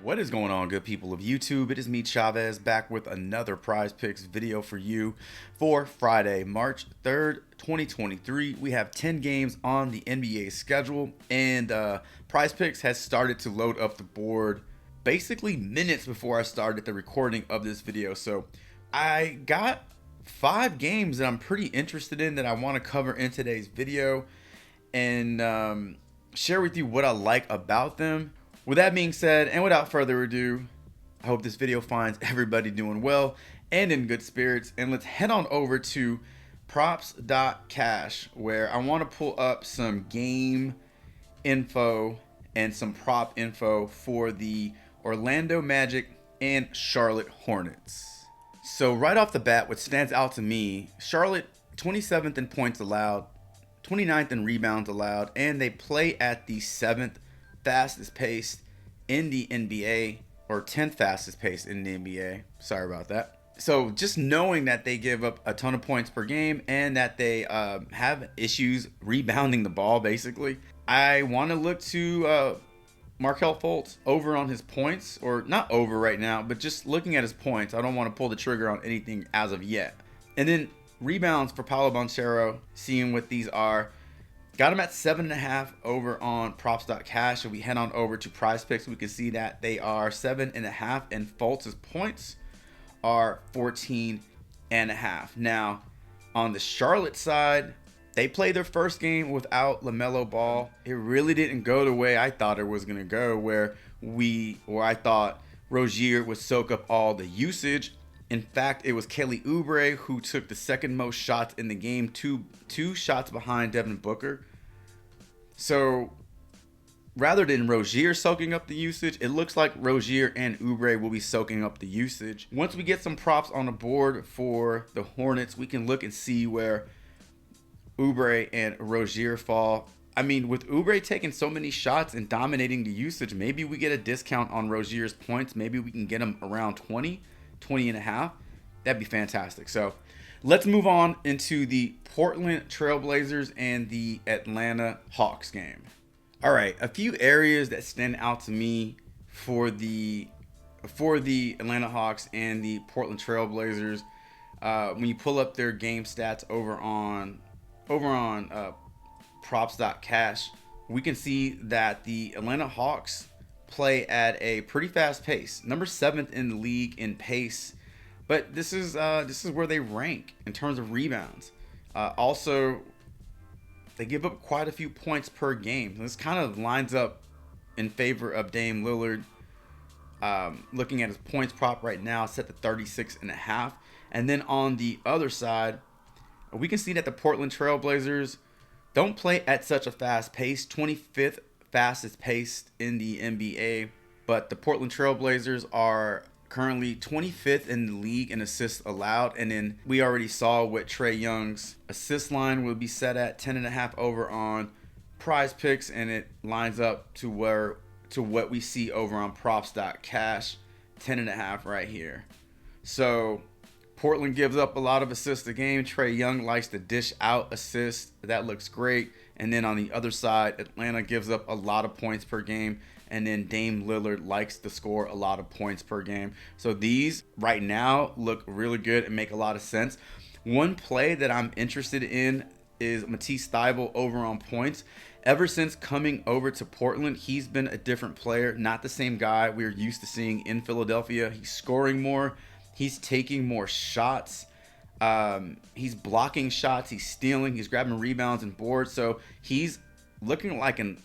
What is going on, good people of YouTube? It is me, Chavez, back with another Prize Picks video for you for Friday, March 3rd, 2023. We have 10 games on the NBA schedule, and Prize Picks has started to load up the board basically minutes before I started the recording of this video. So I got 5 games that I'm pretty interested in that I want to cover in today's video and share with you what I like about them. With that being said, and without further ado, I hope this video finds everybody doing well and in good spirits. And let's head on over to props.cash, where I want to pull up some game info and some prop info for the Orlando Magic and Charlotte Hornets. So right off the bat, what stands out to me, Charlotte 27th in points allowed, 29th in rebounds allowed, and they play at the 7th fastest pace in the NBA, or 10th fastest pace in the NBA. Sorry about that. So just knowing that they give up a ton of points per game and that they have issues rebounding the ball, basically, I want to look to Markelle Fultz over on his points, or not over right now, but just looking at his points. I don't want to pull the trigger on anything as of yet. And then rebounds for Paolo Banchero, seeing what these are. Got him at 7.5 over on props.cash. If we head on over to Prizepicks, we can see that they are 7.5, and Fultz's points are 14.5. Now, on the Charlotte side, they played their first game without LaMelo Ball. It really didn't go the way I thought it was going to go, where I thought Rozier would soak up all the usage. In fact, it was Kelly Oubre who took the second most shots in the game, two shots behind Devin Booker. So rather than Rozier soaking up the usage, it looks like Rozier and Oubre will be soaking up the usage. Once we get some props on the board for the Hornets, we can look and see where Oubre and Rozier fall. I mean, with Oubre taking so many shots and dominating the usage, maybe we get a discount on Rozier's points. Maybe we can get him around 20.5. That'd be fantastic. So let's move on into the Portland Trailblazers and the Atlanta Hawks game. All right, a few areas that stand out to me for the Atlanta Hawks and the Portland Trailblazers. When you pull up their game stats over on props.cash, we can see that the Atlanta Hawks play at a pretty fast pace, number 7th in the league in pace, but this is where they rank in terms of rebounds. Also, they give up quite a few points per game. This kind of lines up in favor of Dame Lillard. Looking at his points prop right now, set to 36.5, and then on the other side, we can see that the Portland Trailblazers don't play at such a fast pace, 25th fastest paced in the NBA, but the Portland Trailblazers are currently 25th in the league in assists allowed. And then we already saw what Trae Young's assist line will be set at, 10.5 over on Prize Picks, and it lines up to what we see over on props.cash, 10.5 right here. So Portland gives up a lot of assists a game. Trae Young likes to dish out assists. That looks great. And then on the other side, Atlanta gives up a lot of points per game. And then Dame Lillard likes to score a lot of points per game. So these right now look really good and make a lot of sense. One play that I'm interested in is Matisse Thybulle over on points. Ever since coming over to Portland, he's been a different player. Not the same guy we're used to seeing in Philadelphia. He's scoring more. He's taking more shots. He's blocking shots. He's stealing. He's grabbing rebounds and boards. So he's looking like an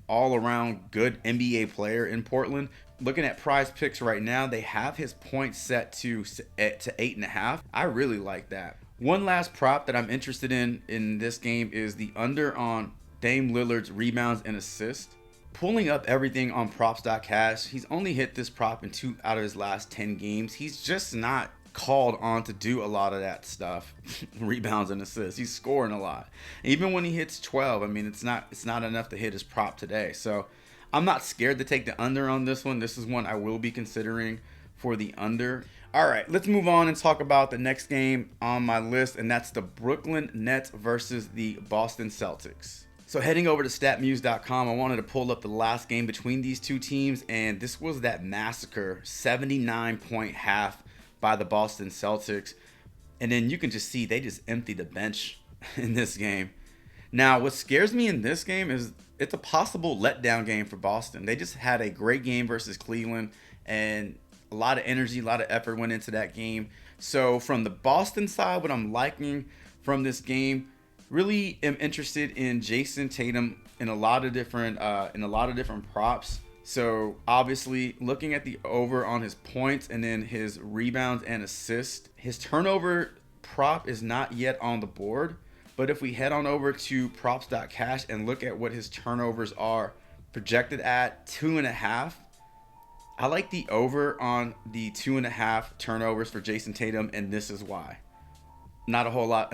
all-around good NBA player in Portland. Looking at Prize Picks right now, they have his points set to 8.5. I really like that. One last prop that I'm interested in this game is the under on Dame Lillard's rebounds and assists. Pulling up everything on props.cash, he's only hit this prop in 2 out of his last 10 games. He's just not called on to do a lot of that stuff. Rebounds and assists. He's scoring a lot. Even when he hits 12, I mean, it's not enough to hit his prop today. So I'm not scared to take the under on this one. This is one I will be considering for the under. All right, let's move on and talk about the next game on my list, and that's the Brooklyn Nets versus the Boston Celtics. So heading over to statmuse.com, I wanted to pull up the last game between these two teams, and this was that massacre, 79-point half by the Boston Celtics. And then you can just see they just emptied the bench in this game. Now, what scares me in this game is it's a possible letdown game for Boston. They just had a great game versus Cleveland, and a lot of energy, a lot of effort went into that game. So from the Boston side, what I'm liking from this game, really am interested in Jason Tatum in a lot of different props. So obviously looking at the over on his points and then his rebounds and assists. His turnover prop is not yet on the board, but if we head on over to props.cash and look at what his turnovers are projected at 2.5, I like the over on the 2.5 turnovers for Jason Tatum, and this is why. Not a whole lot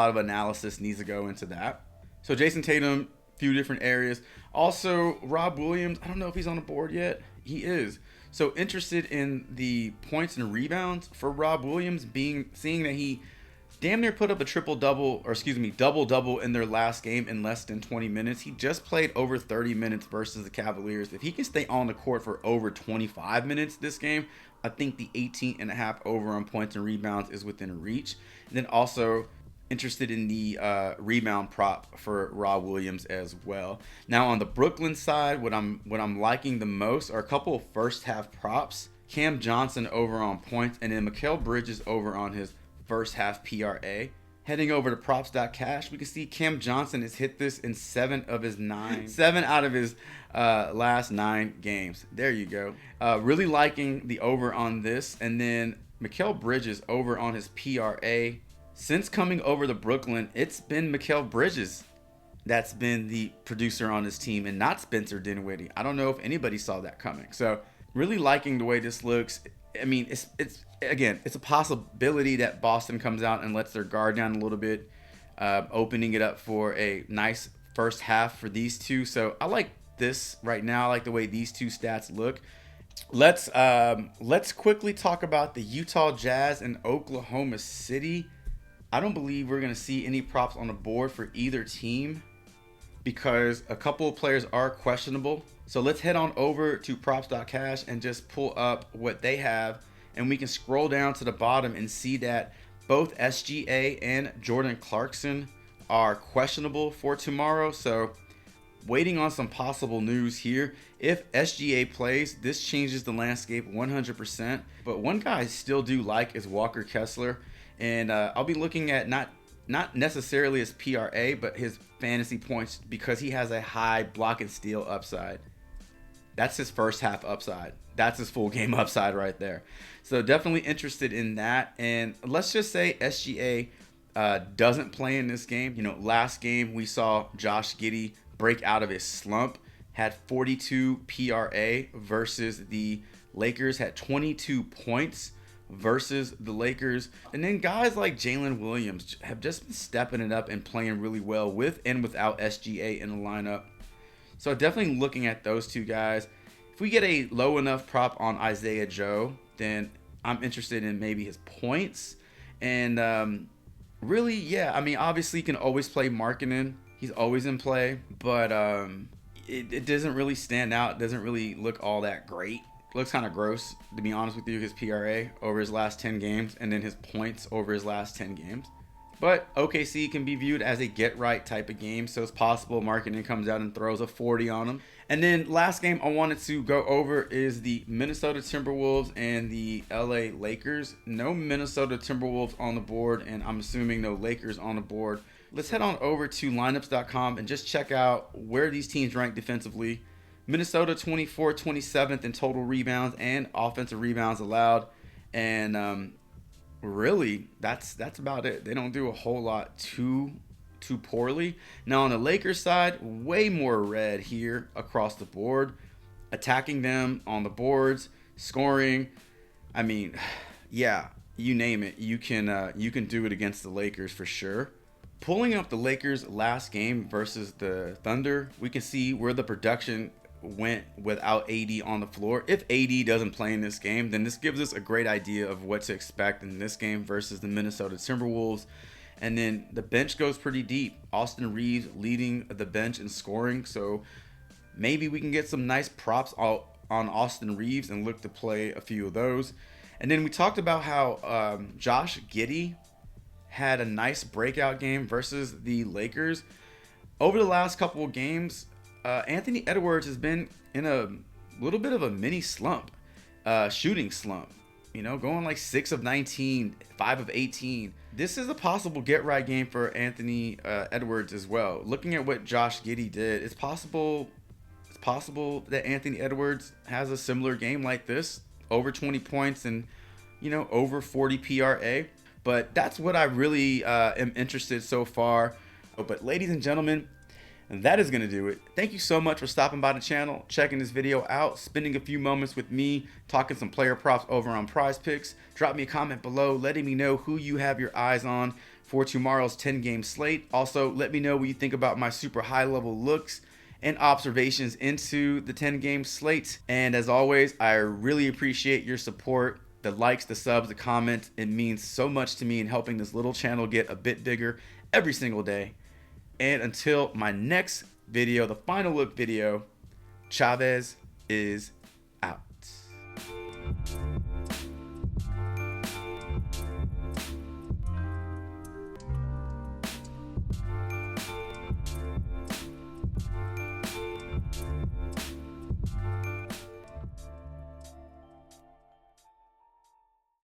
of analysis needs to go into that. So Jason Tatum, few different areas. Also, Rob Williams, I don't know if he's on the board yet. He is. So interested in the points and rebounds for Rob Williams, seeing that he damn near put up a double-double in their last game in less than 20 minutes. He just played over 30 minutes versus the Cavaliers. If he can stay on the court for over 25 minutes this game, I think the 18.5 over on points and rebounds is within reach. And then also interested in the rebound prop for Rob Williams as well. Now on the Brooklyn side, what I'm liking the most are a couple of first half props. Cam Johnson over on points, and then Mikal Bridges over on his first half PRA. Heading over to props.cash, we can see Cam Johnson has hit this in 7 out of his last 9 games. There you go. Really liking the over on this. And then Mikal Bridges over on his PRA. Since coming over to Brooklyn, it's been Mikal Bridges that's been the producer on his team and not Spencer Dinwiddie. I don't know if anybody saw that coming. So really liking the way this looks. I mean, it's a possibility that Boston comes out and lets their guard down a little bit, opening it up for a nice first half for these two. So I like this right now. I like the way these two stats look. Let's quickly talk about the Utah Jazz and Oklahoma City. I don't believe we're going to see any props on the board for either team because a couple of players are questionable. So let's head on over to props.cash and just pull up what they have, and we can scroll down to the bottom and see that both SGA and Jordan Clarkson are questionable for tomorrow. So waiting on some possible news here. If SGA plays, this changes the landscape 100%. But one guy I still do like is Walker Kessler. And I'll be looking at not necessarily his PRA, but his fantasy points because he has a high block and steal upside. That's his first half upside. That's his full game upside right there. So definitely interested in that. And let's just say SGA doesn't play in this game. You know, last game we saw Josh Giddey break out of his slump, had 42 PRA versus the Lakers, had 22 points versus the Lakers. And then guys like Jalen Williams have just been stepping it up and playing really well with and without SGA in the lineup. So definitely looking at those two guys. If we get a low enough prop on Isaiah Joe, then I'm interested in maybe his points. And really, yeah, I mean, obviously you can always play Markkanen. He's always in play, but it doesn't really stand out. It doesn't really look all that great. Looks kind of gross, to be honest with you, his PRA over his last 10 games and then his points over his last 10 games. But OKC can be viewed as a get-right type of game, so it's possible Markkanen comes out and throws a 40 on him. And then last game I wanted to go over is the Minnesota Timberwolves and the LA Lakers. No Minnesota Timberwolves on the board, and I'm assuming no Lakers on the board. Let's head on over to lineups.com and just check out where these teams rank defensively. Minnesota 27th in total rebounds and offensive rebounds allowed. And really, that's about it. They don't do a whole lot too poorly. Now on the Lakers side, way more red here across the board. Attacking them on the boards, scoring. I mean, yeah, you name it. You can do it against the Lakers for sure. Pulling up the Lakers' last game versus the Thunder, we can see where the production went without AD on the floor. If AD doesn't play in this game, then this gives us a great idea of what to expect in this game versus the Minnesota Timberwolves. And then the bench goes pretty deep. Austin Reeves leading the bench in scoring. So maybe we can get some nice props on Austin Reeves and look to play a few of those. And then we talked about how Josh Giddey had a nice breakout game versus the Lakers. Over the last couple of games, Anthony Edwards has been in a little bit of a mini slump, shooting slump. You know, going like 6 of 19, 5 of 18. This is a possible get right game for Anthony Edwards as well. Looking at what Josh Giddey did, it's possible that Anthony Edwards has a similar game like this, over 20 points and, you know, over 40 PRA. But that's what I really am interested so far. But ladies and gentlemen, that is going to do it. Thank you so much for stopping by the channel, checking this video out, spending a few moments with me, talking some player props over on Prizepicks. Drop me a comment below letting me know who you have your eyes on for tomorrow's 10-game slate. Also, let me know what you think about my super high-level looks and observations into the 10-game slate. And as always, I really appreciate your support. The likes, the subs, the comments. It means so much to me in helping this little channel get a bit bigger every single day. And until my next video, the final look video, Chavez is